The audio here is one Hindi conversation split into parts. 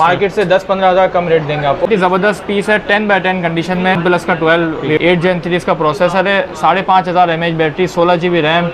मार्केट से 10-15 हज़ार कम रेट देंगे आपको। ज़बरदस्त पीस है, 10x10 कंडीशन में, प्लस का 12 8 Gen 3 इसका प्रोसेसर है, 5500 mAh battery, 16 GB RAM,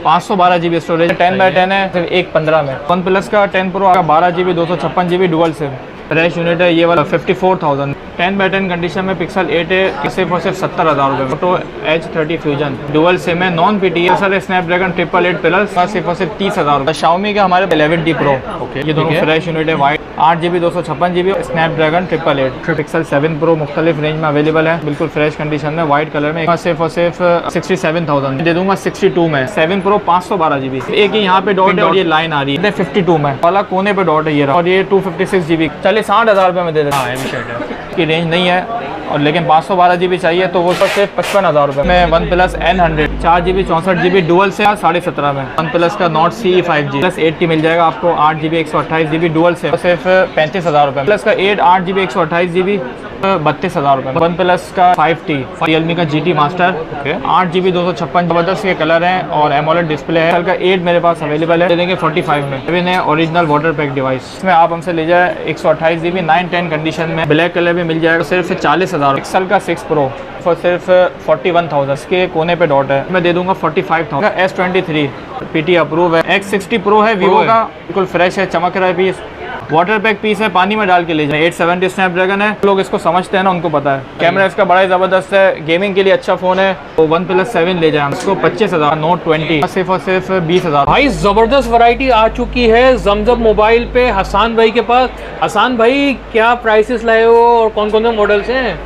512 GB storage, 10x10 है, सिर्फ 1.15 में। वन प्लस का 10 Pro 12 GB 256 GB dual SIM fresh unit है, ये वाला 54,000। 10x10 कंडीशन में पिक्सल 8 है, सिर्फ और सिर्फ 70,000 रुपये। Photo H30 fusion dual SIM है, non PTE sir, Snapdragon 888 plus, सिर्फ और सिर्फ 30,000 रुपये। शाओमी के हमारे 11D Pro, ये दोनों फ्रेश यूनिट है, white 8 GB 256 GB, Snapdragon 888 pixel 7 Pro मुख्तलिफ रेंज में अवेलेबल है, बिल्कुल फ्रेश कंडीशन में, वाइट कलर में, सिर्फ और सिर्फ 67,000 दे दूंगा। 62 में 7 Pro 512 GB, एक ही यहाँ पे डॉट है और ये लाइन आ रही है 52 में वाला कोने पे डॉट है ये रहा, और ये 256 GB। चलिए 60,000 रुपये में दे देता हूँ, की रेंज नहीं है और लेकिन 512 GB चाहिए तो वो सिर्फ 55,000 रुपये में। One plus N100 4 GB 64 GB dual से 17.5 में। वन प्लस का नॉट CE 5G प्लस 80 मिल जाएगा आपको, 8 GB 128 GB डुअल से सिर्फ 35,000 रुपये। प्लस का 8 GB 128 GB 32,000 रुपये। वन प्लस का 5T रियलमी का GT मास्टर 8 GB 256 ज़बरदस्त के कलर हैं और एमोलेड डिस्प्ले है। का 8 मेरे पास अवेलेबल है, दे देंगे 45 में। सेवन है ओरिजिनल वाटर पैक डिवाइस, इसमें आप हमसे ले जाए 128 GB 910 कंडीशन में, ब्लैक कलर में मिल जाएगा सिर्फ 40,000। पिक्सल का 6 Pro फॉर सिर्फ 41,000, इसके कोने पे डॉट है, मैं दे दूंगा 45,000। S23 PT अप्रूव है, X60 Pro है वीवो का, बिल्कुल फ्रेश है, चमक रहा है पीस, वाटर पैक पीस है, पानी में डाल के ले जाए। 870 स्नैपड्रैगन है, लोग इसको समझते हैं ना, उनको पता है। कैमरा इसका बड़ा ही ज़बरदस्त है, गेमिंग के लिए अच्छा फ़ोन है। तो वन प्लस 7 ले जाए इसको 25,000। नोट 20 सिर्फ और सिर्फ 20,000। भाई ज़बरदस्त वैरायटी आ चुकी है जमजम मोबाइल पे हसन भाई के पास। हसन भाई क्या प्राइसेस लाए हो और कौन कौन से मॉडल्स हैं?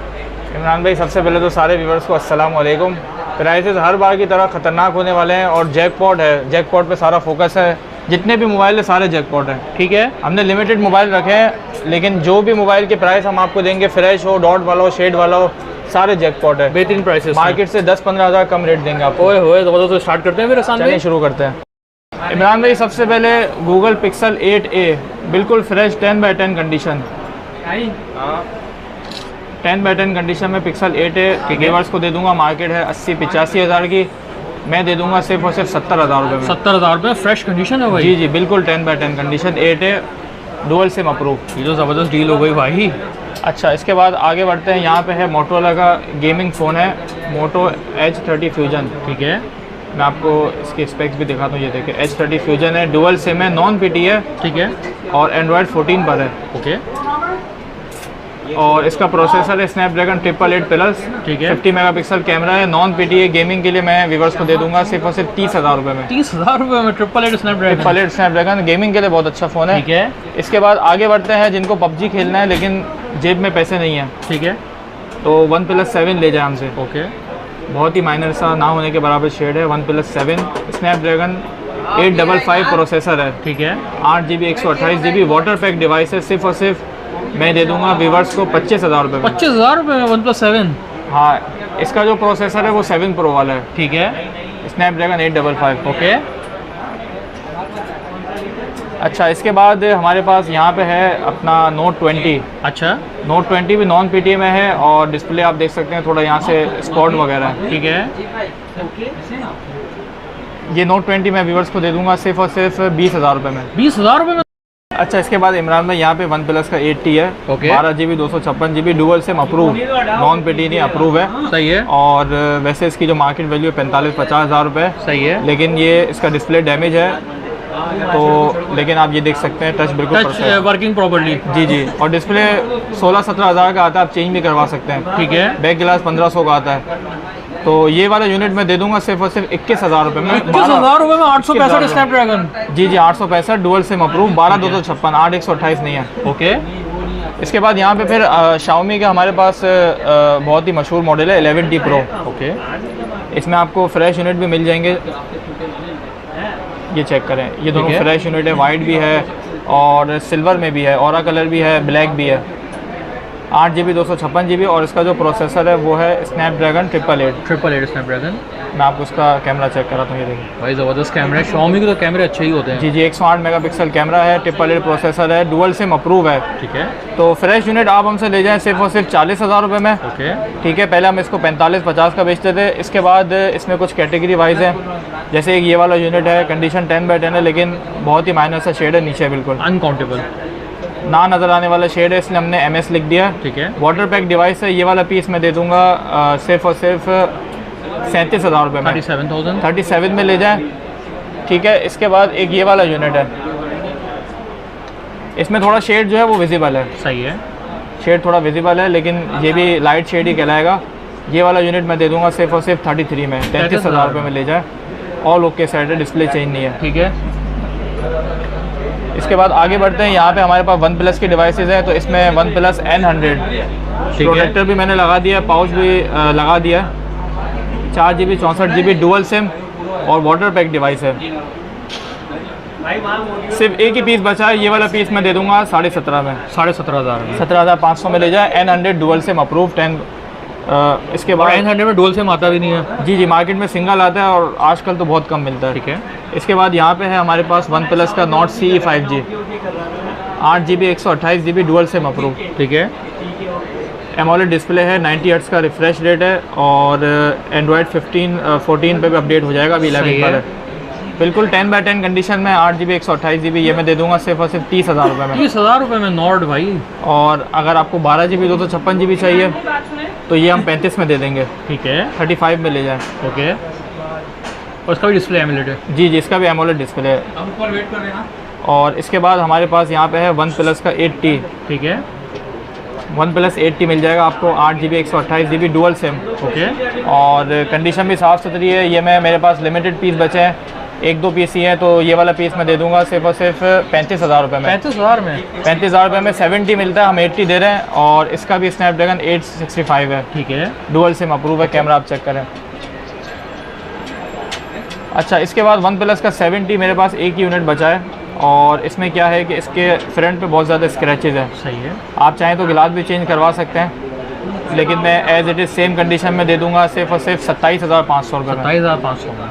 इमरान भाई सबसे पहले तो सारे व्यूवर्स को अस्सलाम वालेकुम। प्राइसेस हर बार की तरह ख़तरनाक होने वाले हैं और जैकपॉट है, जैकपॉट पे सारा फोकस है। जितने भी मोबाइल है सारे जैकपॉट हैं, ठीक है। हमने लिमिटेड मोबाइल रखे हैं, लेकिन जो भी मोबाइल के प्राइस हम आपको देंगे, फ्रेश हो, डॉट वाला हो, शेड वाला हो, सारे जैकपॉट है। बेहतरीन प्राइसेस, मार्केट से 10-15 हज़ार कम रेट देंगे आपको। ओए ज़बरदस्त। स्टार्ट करते हैं फिर हसन भाई, शुरू करते हैं। इमरान भाई सबसे पहले गूगल पिक्सल 8a बिल्कुल fresh 10x10 condition, 10x10 condition में पिक्सल 8a गेवर्स को दे दूंगा। मार्केट है 80-85 हज़ार की, मैं दे दूंगा सिर्फ और सिर्फ 70,000 रुपये में। 70,000 रुपये फ्रेश कंडीशन है भाई? जी जी बिल्कुल 10x10 condition 8a dual SIM approve. ये तो ज़बरदस्त डील हो गई भाई। अच्छा, इसके बाद आगे बढ़ते हैं। यहाँ पे है मोटोरोला का गेमिंग फ़ोन है, मोटो H30 फ्यूजन, ठीक है। मैं आपको इसके स्पेक्स भी दिखाता हूँ। ये देखिए H30 फ्यूजन है, डुअल सिम है, नॉन PTE है, ठीक है, और एंड्रॉयड 14 पर है। ओके। और इसका प्रोसेसर है स्नैपड्रैगन 888 प्लस, ठीक है। 50 मेगापिक्सल कैमरा है, नॉन PTE गेमिंग के लिए मैं व्यूवर्स को दे दूंगा सिर्फ और सिर्फ 30,000 रुपये में। 30,000 रुपये में 888 स्नैपड्रैगन गेमिंग के लिए बहुत अच्छा फ़ोन है, ठीक है। इसके बाद आगे बढ़ते हैं जिनको PUBG खेलना है लेकिन जेब में पैसे नहीं है, ठीक है, तो वन प्लस 7 ले जाए हमसे। ओके। बहुत ही माइनर सा ना होने के बराबर शेड है। वन प्लस 7 स्नैपड्रैगन 855 प्रोसेसर है, ठीक है। 8 GB 128 GB water pack device है। सिर्फ और सिर्फ मैं दे दूंगा व्यूवर्स को 25,000 रुपये में। 25,000 रुपये में वन प्लस 7? हाँ, इसका जो प्रोसेसर है वो 7 Pro वाला है, ठीक है। Snapdragon 855, okay. अच्छा, इसके बाद हमारे पास यहाँ पे है अपना नोट 20। अच्छा, नोट 20 भी नॉन PTE में है और डिस्प्ले आप देख सकते हैं थोड़ा यहाँ से स्पॉट वगैरह है, ठीक है। ये नोट 20 मैं व्यूवर्स को दे दूंगा सिर्फ और सिर्फ 20,000 रुपये में। 20,000 रुपये में? अच्छा, इसके बाद इमरान भाई यहाँ पे वन प्लस का 8T है, okay. 12 GB 256 GB dual SIM approve, non PTE नहीं अप्रूव है, सही है। और वैसे इसकी जो मार्केट वैल्यू है 45-50 हज़ार रुपये, सही है। लेकिन ये इसका डिस्प्ले डैमेज है, तो लेकिन आप ये देख सकते हैं टच बिल्कुल टच वर्किंग प्रॉपर्ली। जी जी, और डिस्प्ले 16-17 हज़ार का आता है, आप चेंज भी करवा सकते हैं, ठीक है। बैक ग्लास 1500 का आता है। तो ये वाला यूनिट मैं दे दूंगा सिर्फ और सिर्फ 21,000 रुपये में। 21,000 रुपये में 865 स्नैपड्रैगन? जी जी 865 डुअल सिम अप्रूव, 12/256, 8/128 नहीं है, ओके। इसके बाद यहाँ पे फिर शाओमी का हमारे पास बहुत ही मशहूर मॉडल है 11D Pro, ओके। इसमें आपको फ्रेश यूनिट भी मिल जाएंगे, ये चेक करें, ये दोनों फ्रेश यूनिट है, वाइट भी है और सिल्वर में भी है, ऑरा कलर भी है, ब्लैक भी है। 8 GB 256 GB और इसका जो प्रोसेसर है वो है स्नैपड्रैगन 888 स्नैपड्रैगन। मैं आपको उसका कैमरा चेक कराता हूँ, ये देखिए भाई ज़बरदस्त कैमरा है। Xiaomi के तो कैमरे अच्छे ही होते हैं। जी जी 108 मेगापिक्सल कैमरा है, 888 प्रोसेसर है, डुअल सिम अप्रूव है, ठीक है। तो फ्रेश यूनिट आप हमसे ले जाएं सिर्फ और सिर्फ 40,000 रुपये में, ओके। ठीक है। पहले हम इसको 45-50 का बेचते थे, इसके बाद इसमें कुछ कैटेगरी वाइज है, जैसे एक ये वाला यूनिट है, कंडीशन 10x10 है, लेकिन बहुत ही माइनर सा शेड है नीचे, बिल्कुल अनकाउंटेबल। ना नज़र आने वाला शेड है, इसलिए हमने MS लिख दिया। ठीक है। वाटर पैक डिवाइस है, ये वाला पीस मैं दे दूँगा सिर्फ और सिर्फ 37,000 रुपये में। 37,000 37 में ले जाएं। ठीक है। इसके बाद एक ये वाला यूनिट है, इसमें थोड़ा शेड जो है वो विजिबल है। सही है। शेड थोड़ा विजिबल है, लेकिन ये भी लाइट शेड ही कहलाएगा। ये वाला यूनिट मैं दे दूंगा सिर्फ और सिर्फ 33 में, 33,000 रुपये में ले जाए। ऑल ओके सेट है, डिस्प्ले चेंज नहीं है। ठीक है। इसके बाद आगे बढ़ते हैं। यहाँ पे हमारे पास वन प्लस की डिवाइसेस हैं, तो इसमें वन प्लस N100 प्रोटेक्टर भी मैंने लगा दिया, पाउच भी लगा दिया। 4 GB 64 GB डुअल सिम और वाटर पैक डिवाइस है। सिर्फ एक ही पीस बचा है, ये वाला पीस मैं दे दूंगा 17.5 में। 17,500 में। 17,500 में ले जाए। N100 dual SIM approve 10। इसके बाद N100 में डुअल सिम आता भी नहीं है। जी मार्केट में सिंगल आता है और आजकल तो बहुत कम मिलता है। ठीक है। इसके बाद यहाँ पे है हमारे पास वन प्लस का not CE 5G 8 GB 128 GB dual SIM approve. ठीक है। एमोलेड डिस्प्ले है, 90 हर्ट्ज का रिफ्रेश रेट है और एंड्रॉयड 14 पे भी अपडेट हो जाएगा, अभी 11 पर है। बिल्कुल 10/10 कंडीशन में 8 GB 128 GB ये मैं दे दूंगा सिर्फ और सिर्फ 30,000 रुपये में। 30,000 रुपये में नॉर्ड भाई। और अगर आपको 12 GB 256 GB चाहिए तो ये हम 35 में दे देंगे। ठीक है। 35 में ले जाएं। ओके। और उसका भी डिस्प्ले एमोलेड है। जी इसका भी एमोलेड डिस्प्ले है। हम ऊपर वेट कर रहे हैं। और इसके बाद हमारे पास यहाँ पे है वन प्लस का 8T। ठीक है। वन प्लस 8T मिल जाएगा आपको 8 GB 128 GB dual SIM. Okay. और कंडीशन भी साफ़ सुथरी है। ये मेरे पास लिमिटेड पीस बचे हैं, 1-2 पीस ही हैं, तो ये वाला पीस मैं दे दूंगा सिर्फ और सिर्फ 35,000 रुपये में। 35,000 में? 35,000 रुपये में 70 मिलता है, हम 80 दे रहे हैं। और इसका भी स्नैपड्रैगन 865 है। ठीक है। डुअल सिम अप्रूव है, कैमरा आप चेक करें। अच्छा, इसके बाद वन प्लस का 70 मेरे पास एक ही यूनिट बचा है और इसमें क्या है कि इसके फ्रंट पे बहुत ज़्यादा स्क्रैचेज़ हैं। सही है। आप चाहें तो गिलास भी चेंज करवा सकते हैं, लेकिन मैं as it is same condition में दे दूंगा सिर्फ और सिर्फ 27,500 रुपये में। 27,500 में।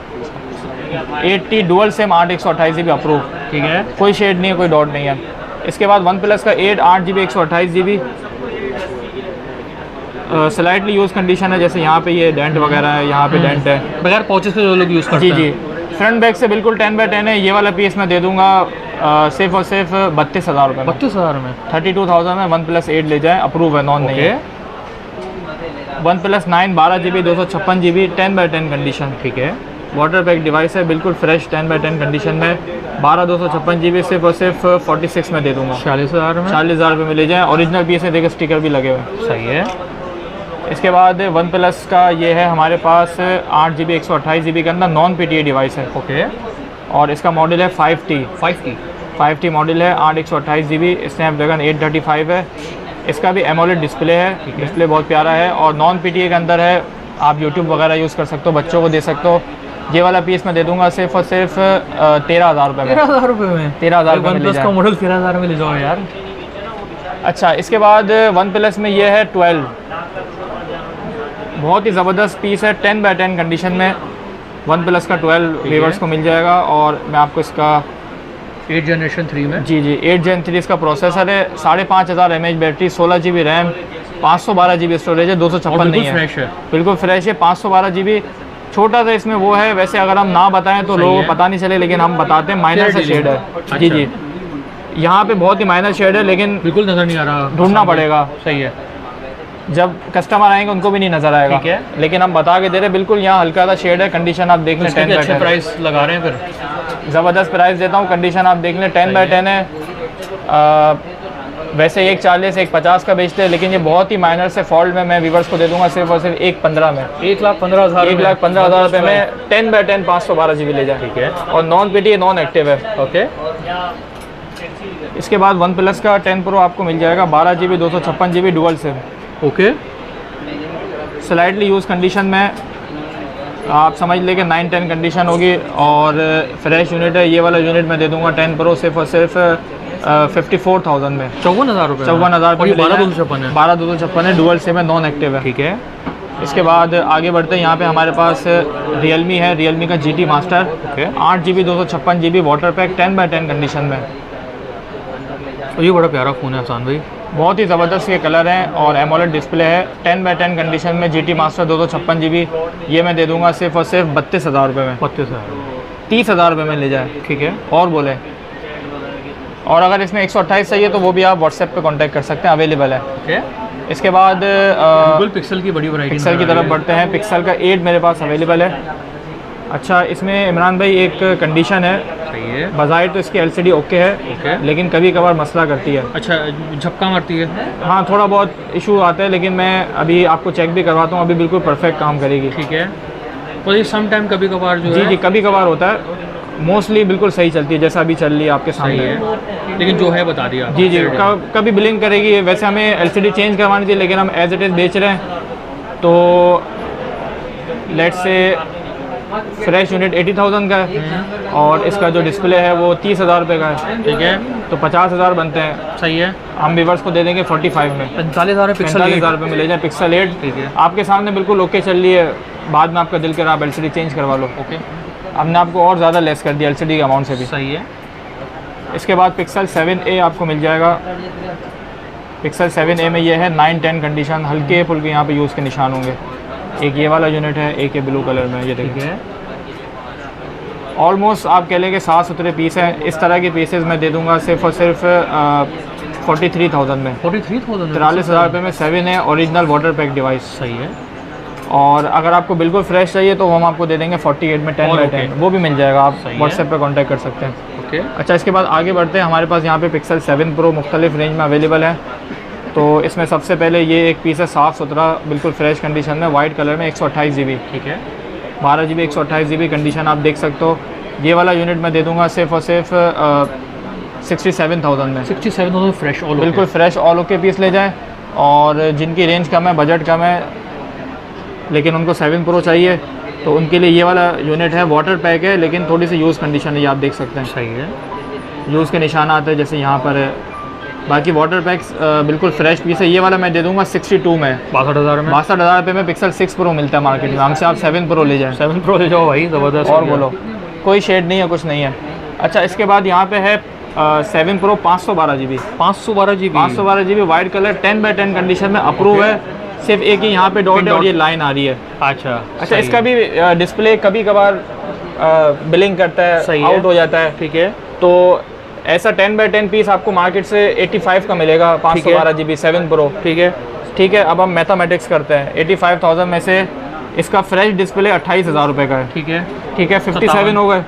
80 डुअल सिम 8 128 GB अप्रूव। ठीक है। कोई शेड नहीं है, कोई डॉट नहीं है। इसके बाद वन प्लस का 8 GB 128 GB slightly use condition है, जैसे यहाँ पे ये डेंट वगैरह है, यहाँ पे डेंट है। बगैर पॉचेस के जो लोग यूज़ करते हैं। जी फ्रंट बैक से बिल्कुल 10/10 है। ये वाला पीस मैं दे दूंगा सिर्फ और सिर्फ 32,000 रुपये में। 32,000 में? 32,000 में वन प्लस 8 ले जाएँ, अप्रूव है, नॉन नहीं है। One plus 9 12 GB 256 GB 10/10 condition. ठीक है। वाटर पैक डिवाइस है, बिल्कुल फ्रेश 10/10 कंडीशन में 12 256 GB सिर्फ और सिर्फ 46 में दे दूंगा। 40,000 में? 40,000 रुपये में ले जाएँ। ओरिजिनल पीस है, देखिए स्टिकर भी लगे हुए। सही है। इसके बाद वन प्लस का ये है हमारे पास 8 GB 128 GB के अंदर नॉन PTA डिवाइस है। ओके। और इसका मॉडल है 5T मॉडल है, 8 128 GB, स्नैपड्रैगन 835 है। इसका भी एमोलेड डिस्प्ले है, डिस्प्ले बहुत प्यारा है और नॉन PTA के अंदर है। आप यूट्यूब वगैरह यूज़ कर सकते हो, बच्चों को दे सकते हो। ये वाला पीस मैं दे दूंगा सिर्फ और सिर्फ 13,000 रुपये में। 13,000 रुपये में? 13,000 रुपये में ले जाएं। का मॉडल 13,000 में ले जाओ यार। अच्छा, इसके बाद वन प्लस में ये है 12, बहुत ही ज़बरदस्त पीस है, 10/10 कंडीशन में वन प्लस का 12 व्यूअर्स को मिल जाएगा। और मैं आपको इसका 8 जनरेशन 3 में? जी 8 Gen 3 इसका प्रोसेसर है, 5,500 mAh battery, 16 GB RAM, 512 GB storage है, 256 नहीं है। फ्रेश है, बिल्कुल फ्रेश है। 512 GB छोटा सा इसमें वो है, वैसे अगर हम ना बताएं तो लोगों को पता नहीं चले, लेकिन हम बताते हैं माइनर सा शेड है। अच्छा। जी यहाँ पे बहुत ही माइनर शेड है, लेकिन बिल्कुल नज़र नहीं आ रहा, ढूंढना पड़ेगा। सही है। जब कस्टमर आएंगे उनको भी नहीं नजर आएगा। ठीक है। लेकिन हम बता के दे रहे, बिल्कुल यहाँ हल्का सा शेड है। कंडीशन आप देख लें, 10/10 प्राइस लगा रहे हैं फिर। ज़बरदस्त प्राइस देता हूँ, कंडीशन आप देख लें, 10/10 है। वैसे 140 150 का बेचते हैं, लेकिन ये बहुत ही माइनर से फॉल्ट में मैं व्यूअर्स को दे दूंगा सिर्फ और सिर्फ 115 में। 1,15,000 1,15,000 रुपये में 10/10 512 GB ले जाए। ठीक है। और नॉन PTA नॉन एक्टिव है। ओके। इसके बाद वन प्लस का 10 Pro आपको मिल जाएगा 12 GB 256 GB dual SIM. Okay. Slightly use condition में, आप समझ लें कि 9-10 कंडीशन होगी और फ्रेश यूनिट है। ये वाला यूनिट मैं दे दूंगा 10 Pro सिर्फ और सिर्फ 54,000 में। 54,000 रुपये? 54,000 रुपये। 12,256 है? 12,256 है, डुअल सिम है, नॉन एक्टिव है। ठीक है। इसके बाद आगे बढ़ते हैं। यहाँ पे हमारे पास रियलमी है, रियलमी का GT master, 8 GB 256 GB water pack, 10/10 condition में। ये बड़ा प्यारा फ़ोन है हसन भाई, बहुत ही ज़बरदस्त ये कलर हैं और एमोलेड डिस्प्ले है। 10/10 कंडीशन में GT मास्टर 256 GB, ये मैं दे दूंगा सिर्फ और सिर्फ 32,000 रुपये में। 32,000? 30,000 रुपये में ले जाए। ठीक है। और बोले और अगर इसमें 128 चाहिए तो वो भी आप व्हाट्सएप पे कांटेक्ट कर सकते हैं, अवेलेबल है। ओके, इसके बाद गूगल पिक्सल की बड़ी वैरायटी, पिक्सल की तरफ बढ़ते हैं। पिक्सल का 8 मेरे पास अवेलेबल है। अच्छा, इसमें इमरान भाई एक कंडीशन है, सही है। बाज़ाहिर तो इसकी LCD ओके है, ओके, लेकिन कभी कभार मसला करती है। अच्छा, झपका मारती है। हाँ, थोड़ा बहुत इशू आता है, लेकिन मैं अभी आपको चेक भी करवाता हूँ, अभी बिल्कुल परफेक्ट काम करेगी। ठीक है, और ये सम टाइम कभी कभार जो जी जी, कभी कभार होता है, मोस्टली बिल्कुल सही चलती है, जैसा अभी चल रही है आपके सही सामने। है, लेकिन जो है बता दिया। जी जी, कभी ब्लिंक करेगी। वैसे हमें LCD चेंज करवानी थी, लेकिन हम एज इट इज़ बेच रहे हैं, तो लेट्स से फ्रेश यूनिट 80,000 का है और इसका जो डिस्प्ले है वो 30,000 रुपये का है। ठीक है, तो 50,000 बनते हैं। सही है, हम व्यूअर्स को दे देंगे 45 में, 45,000 पिक्सल 45,000 रुपये में ले जाए पिक्सल 8। ठीक है, आपके सामने बिल्कुल ओके चल रही है, बाद में आपका दिल करा आप LCD चेंज करवा लो। ओके, हमने आपको और ज़्यादा लेस कर दिया LCD के अमाउंट से भी। सही है। इसके बाद पिक्सल 7a आपको मिल जाएगा। पिक्सल 7a में ये है 9-10 कंडीशन, हल्के फुल्के यहाँ पे यूज़ के निशान होंगे। एक ये वाला यूनिट है, एक ये ब्लू कलर में, ये ठीक देखिए। है, ऑलमोस्ट आप कह लें कि साफ़ सुथरे पीस हैं। इस तरह के पीसेस मैं दे दूंगा सिर्फ और सिर्फ 43,000 में। 43,000, 43,000 रुपये में 7 है, ओरिजिनल वाटर पैक डिवाइस। सही है। और अगर आपको बिल्कुल फ्रेश चाहिए तो हम आपको दे देंगे 48 में 10/10, वो भी मिल जाएगा, आप सही है। व्हाट्सएप पे कांटेक्ट कर सकते हैं। ओके, अच्छा, इसके बाद आगे बढ़ते हैं। हमारे पास यहाँ पे पिक्सल 7 प्रो मुख्तलिफ रेंज में अवेलेबल है। तो इसमें सबसे पहले ये एक पीस है साफ़ सुथरा, बिल्कुल फ्रेश कंडीशन में, वाइट कलर में, 128 GB, ठीक है, 12 GB 128 GB कंडीशन आप देख सकते हो। ये वाला यूनिट मैं दे दूंगा सिर्फ और सिर्फ 67,000 में। 67,000 फ्रेश ऑल, बिल्कुल फ्रेश ऑल ओके पीस ले जाएं। और जिनकी रेंज कम है, बजट कम है, लेकिन उनको 7 प्रो चाहिए, तो उनके लिए ये वाला यूनिट है। वाटर पैक है, लेकिन थोड़ी सी यूज़ कंडीशन है, ये आप देख सकते हैं। सही है, यूज़ के निशान आते हैं जैसे यहाँ पर है। बाकी वाटर पैक्स बिल्कुल फ्रेश पीस है। ये वाला मैं दे दूंगा 62 में, 62,000 में। 62,000 रुपये में पिक्सल 6 प्रो मिलता है मार्केट में। हमसे आप 7 प्रो ले जाएँ। 7 प्रो ले जाओ भाई, ज़बरदस्त। और बोलो, कोई शेड नहीं है, कुछ नहीं है। अच्छा, इसके बाद यहाँ पे है 7 pro 512 GB, 512 GB, 512 GB white colour, 10/10 condition में अप्रूव है। सिर्फ एक ही यहाँ पे डॉट है और ये लाइन आ रही है। अच्छा, अच्छा, इसका भी डिस्प्ले कभी कभार बिलिंग करता है, आउट हो जाता है। ठीक है, तो ऐसा 10/10 पीस आपको मार्केट से 85 का मिलेगा, 512 GB 7 प्रो। ठीक है, ठीक है, अब हम मैथमेटिक्स करते हैं। 85,000 में से इसका फ्रेश डिस्प्ले 28,000 रुपये का है। ठीक है, ठीक है, 57 हो गए।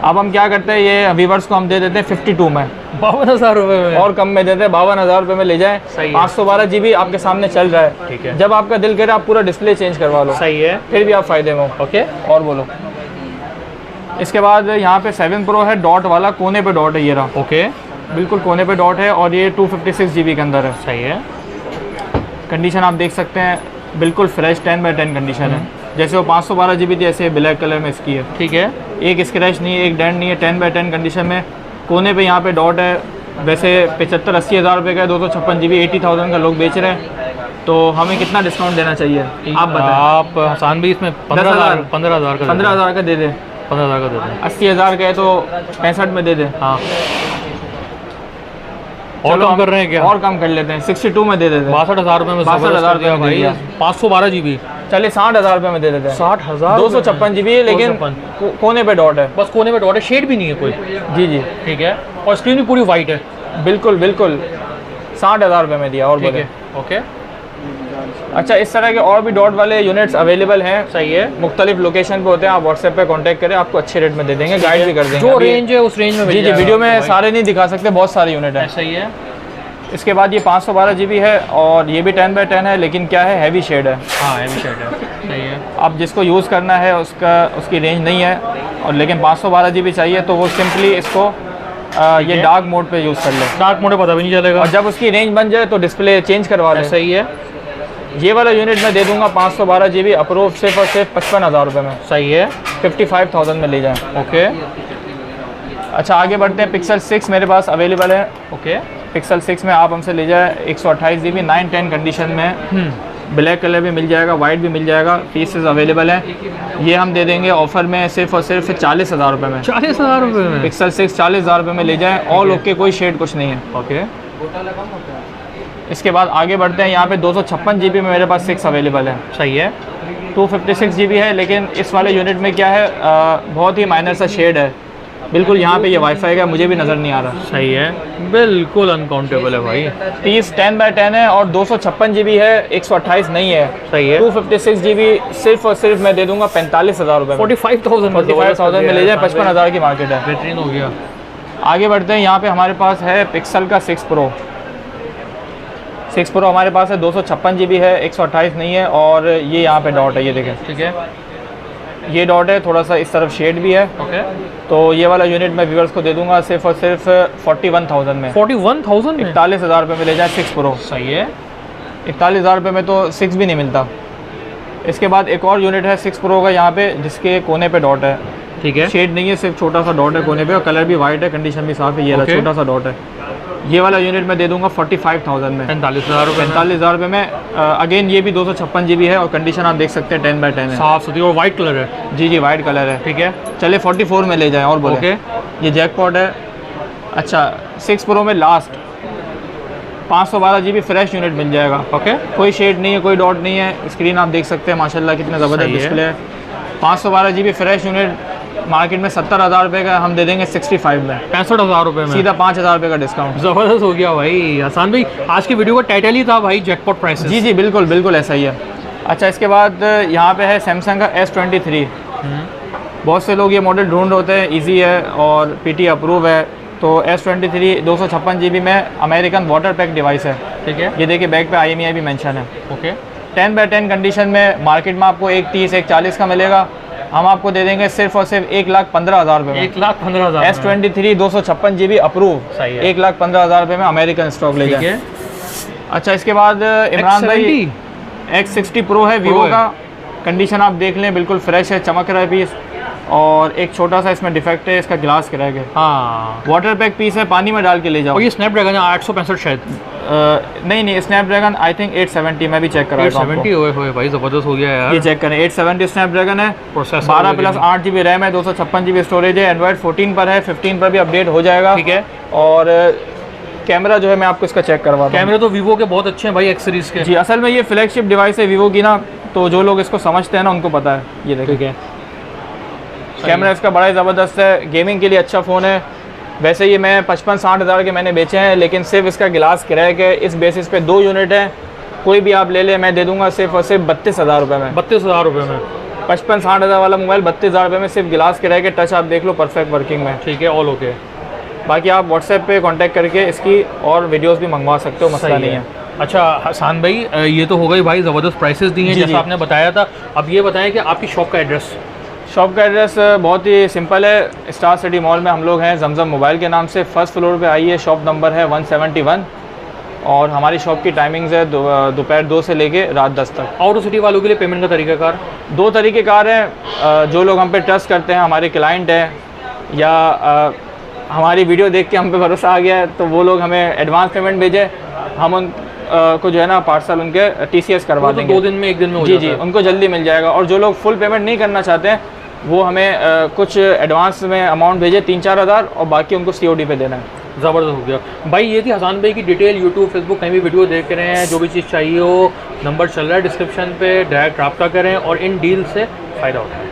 अब हम क्या करते हैं, ये व्यूवर्स को हम दे देते हैं 52 में, 52,000 रुपये में, और कम में देते हैं 52,000 रुपये में ले जाएं। सही है। 512 GB आपके सामने चल रहा है। ठीक है, जब आपका दिल करे आप पूरा डिस्प्ले चेंज करवा लो, सही है, फिर भी आप फ़ायदे में हो। ओके, और बोलो। इसके बाद यहाँ पे 7 प्रो है, डॉट वाला, कोने पे डॉट है, ये रहा, ओके, बिल्कुल कोने पे डॉट है, और ये 256 GB के अंदर है। सही है, कंडीशन आप देख सकते हैं, बिल्कुल फ्रेश 10/10 कंडीशन है। जैसे वो 512 GB थी, ऐसे ब्लैक कलर में इसकी है। ठीक है, एक स्क्रैच नहीं है, एक डेंट नहीं है, 10/10 कंडीशन में। कोने पे यहाँ पे डॉट है। वैसे 75-80 हज़ार रुपये का 256 GB 80,000 का लोग बेच रहे हैं, तो हमें कितना डिस्काउंट देना चाहिए आप बताएं। आप हसान भी इसमें 15,000 15,000 का 15,000 का दे दें, 15,000 का दे दें। 80,000 का है तो 65 में दे दें। हाँ, और चलो कम हम कर रहे हैं क्या? और कम कर लेते हैं, 62 में दे देते हैं। 62,000 रुपये में 62,000 रुपये में भाई, दे दिया। 512 GB, चलिए 60,000 रुपये में दे देते हैं। 60,000, 256 GB है, लेकिन 256 कोने पे डॉट है। बस कोने पे डॉट है, शेड भी नहीं है कोई। जी जी, ठीक है, और स्क्रीन भी पूरी वाइट है। बिल्कुल बिल्कुल, 60,000 रुपये में दिया। और ठीक बोले। है, ओके, अच्छा, इस तरह के और भी डॉट वाले यूनिट्स अवेलेबल हैं। सही है, मुख्तलिफ लोकेशन पे होते हैं, आप व्हाट्सएप पे कांटेक्ट करें, आपको अच्छे रेट में दे देंगे, गाइड भी कर देंगे। जो अभी- रेंज है उस रेंज में मिल जी जी, जाएगा वीडियो में आपको भाई। सारे नहीं दिखा सकते, बहुत सारे यूनिट हैं। सही है, इसके बाद ये 512 GB है, और ये भी 10/10 है, लेकिन क्या है, हैवी शेड है। हाँ, हैवी शेड है, सही है, अब जिसको यूज़ करना है उसकी रेंज नहीं है, और लेकिन 512 GB चाहिए, तो वो सिंपली इसको ये डार्क मोड पे यूज़ कर ले, डार्क मोड पता भी नहीं चलेगा, और जब उसकी रेंज बन जाए तो डिस्प्ले चेंज करवा ले। सही है, ये वाला यूनिट मैं दे दूंगा 512 GB अप्रूव सिर्फ और सिर्फ 55,000 रुपये में, सही है, 55,000 में ले जाएं। ओके, अच्छा, आगे बढ़ते हैं। पिक्सल 6 मेरे पास अवेलेबल है। ओके, पिक्सल 6 में आप हमसे ले जाए 128 GB 9-10 कंडीशन में, ब्लैक कलर भी मिल जाएगा, वाइट भी मिल जाएगा, पीसेस अवेलेबल हैं। ये हम दे देंगे ऑफर में सिर्फ और सिर्फ 40,000 रुपये में। 40,000 रुपये में पिक्सल 6 40,000 रुपये में ले जाएं, ऑल ओके, कोई शेड कुछ नहीं है। ओके, इसके बाद आगे बढ़ते हैं। यहाँ पे 256 GB में मेरे पास 6 अवेलेबल है। सही है, 256 GB है, लेकिन इस वाले यूनिट में क्या है, बहुत ही माइनर सा शेड है। बिल्कुल यहाँ पे ये वाईफाई का मुझे भी नज़र नहीं आ रहा। सही है, बिल्कुल अनकाउंटेबल है भाई। पीस 10x10 है और 256 GB है, 128 नहीं है। सही है। 256 GB सिर्फ और सिर्फ मैं दे दूंगा 45,000 रुपये में। 45,000 में ले जाए, 55,000 की मार्केट है। बेहतरीन हो गया। आगे बढ़ते हैं, यहाँ पे हमारे पास है पिक्सल का 6 Pro। 6 Pro हमारे पास है, 256 GB है, 128 नहीं है। और ये यहाँ पे डॉट है, ये देखें, ठीक है, ये डॉट है, थोड़ा सा इस तरफ शेड भी है। ओके। तो ये वाला यूनिट मैं व्यूअर्स को दे दूंगा सिर्फ और सिर्फ 41,000 में। 41,000 में 41,000 रुपये में ले जाए 6 Pro। सही है। 41,000 रुपये में तो 6 भी नहीं मिलता। इसके बाद एक और यूनिट है 6 Pro का यहाँ पे, जिसके कोने पे डॉट है। ठीक है, शेड नहीं है, सिर्फ छोटा सा डॉट है कोने पे और कलर भी वाइट है, कंडीशन भी साफ है। ये Okay. छोटा सा डॉट है। ये वाला यूनिट मैं दे दूंगा 45,000 में। 45,000 रुपये। 45,000 रुपये में। अगेन ये भी 256 GB है और कंडीशन आप देख सकते हैं 10x10 है। साफ सुथरी और वाइट कलर है। जी जी, वाइट कलर है। ठीक है, चले 44 में ले जाएं और बोले। ओके। ये जैकपॉट है। अच्छा, 6 Pro में लास्ट 512 GB फ्रेश यूनिट मिल जाएगा। ओके। कोई शेड नहीं है, कोई डॉट नहीं है। स्क्रीन आप देख सकते हैं माशाल्लाह कितना ज़बरदस्त सही है। डिस्प्ले है। 512 GB फ्रेश यूनिट मार्केट में 70,000 रुपये का हम दे देंगे 65 में। 65,000 रुपये में सीधा 5,000 रुपये का डिस्काउंट। जबरदस्त हो गया भाई। हसन भाई, आज की वीडियो का टाइटल ही था भाई जैकपॉट प्राइसेस। जी जी, बिल्कुल बिल्कुल ऐसा ही है। अच्छा, इसके बाद यहाँ पे है सैमसंग का S23। बहुत से लोग ये मॉडल ढूंढ होते हैं, इजी है और PT अप्रूव है। तो S23 256 GB में अमेरिकन वाटर पैक डिवाइस है। ठीक है, ये देखिए बैक पे IMEI भी मेंशन है। ओके। 10x10 कंडीशन में मार्केट में आपको 130 140 का मिलेगा, हम आपको दे देंगे सिर्फ और सिर्फ 1,15,000 रुपये में। 1,15,000। S23 256 GB अप्रूव, सही है। 1,15,000 रुपये में अमेरिकन स्टॉक ले ठीक जाए। है। अच्छा, इसके बाद इमरान भाई X60 Pro है वीवो है। का। कंडीशन आप देख लें, बिल्कुल फ्रेश है, चमक रहा है पीस। और एक छोटा सा इसमें डिफेक्ट है, इसका गिलास क्रैक है। हाँ, वाटर पैक पीस है, पानी में डाल के ले जाओ। और ये स्नैपड्रैगन 865 शायद। नहीं, स्नैपड्रैगन आई थिंक 870, मैं भी चेक करा रहा हूँ। 870 हुए भाई, ज़बरदस्त हो गया यार। ये चेक करें, 870 स्नैपड्रैगन है, प्रोसेसर 12+8 GB रैम है, 256 GB स्टोरेज है। एंड्रॉइड 14 पर है, 15 पर भी अपडेट हो जाएगा। ठीक है। और कैमरा जो है मैं आपको इसका चेक करवा दूँ। कैमरे तो वीवो के बहुत अच्छे हैं भाई, एक्स सीरीज के। जी, असल में ये फ्लैगशिप डिवाइस है वीवो की ना, तो जो लोग इसको समझते हैं ना उनको पता है। ये देखिए, ठीक है, कैमरा इसका बड़ा ही ज़बरदस्त है, गेमिंग के लिए अच्छा फ़ोन है। वैसे ये मैं 55-60 हज़ार के मैंने बेचे हैं, लेकिन सिर्फ इसका गिलास क्रैक है। इस बेसिस पे 2 यूनिट है, कोई भी आप ले ले, मैं दे दूंगा सिर्फ और सिर्फ 32,000 रुपये में। 32,000 रुपये में 55-60 हज़ार वाला मोबाइल 32,000 रुपये में, सिर्फ गिलास क्रैक है। टच आप देख लो, परफेक्ट वर्किंग में। ठीक है, ऑल ओके। बाकी आप व्हाट्सएप पे कांटेक्ट करके इसकी और वीडियोस भी मंगवा सकते हो, मसला नहीं है। अच्छा हसन भाई, ये तो हो गई भाई, ज़बरदस्त प्राइसेस दी हैं जी, जैसा जी। आपने बताया था। अब ये बताएं कि आपकी शॉप का एड्रेस। शॉप का एड्रेस बहुत ही सिंपल है। स्टार सिटी मॉल में हम लोग हैं, जमजम मोबाइल के नाम से। फर्स्ट फ्लोर पे आइए, शॉप नंबर है 171। और हमारी शॉप की टाइमिंग्स है दोपहर 2 से लेके रात 10 तक। आउट ऑफ सिटी वालों के लिए पेमेंट का तरीकाकार? 2 तरीक़ेकार हैं। जो लोग हम पे ट्रस्ट करते हैं, हमारे क्लाइंट हैं, या हमारी वीडियो देख के हम पे भरोसा आ गया है, तो वो लोग हमें एडवांस पेमेंट भेजें, हम उन को जो है ना पार्सल उनके TCS करवा देंगे। 2 दिन में 1 दिन में हो जी जाता जी, है। उनको जल्दी मिल जाएगा। और जो लोग फुल पेमेंट नहीं करना चाहते हैं, वो हमें कुछ एडवांस में अमाउंट भेजे 3-4 हज़ार, और बाकी उनको COD पे देना है। ज़बरदस्त हो गया भाई। ये थी हसन भाई की डिटेल। यूट्यूब, फेसबुक कहीं भी वीडियो देख रहे हैं, जो भी चीज़ चाहिए हो, नंबर चल रहा है डिस्क्रिप्शन पे, डायरेक्ट रब्ता करें और इन डील से फ़ायदा उठाएं।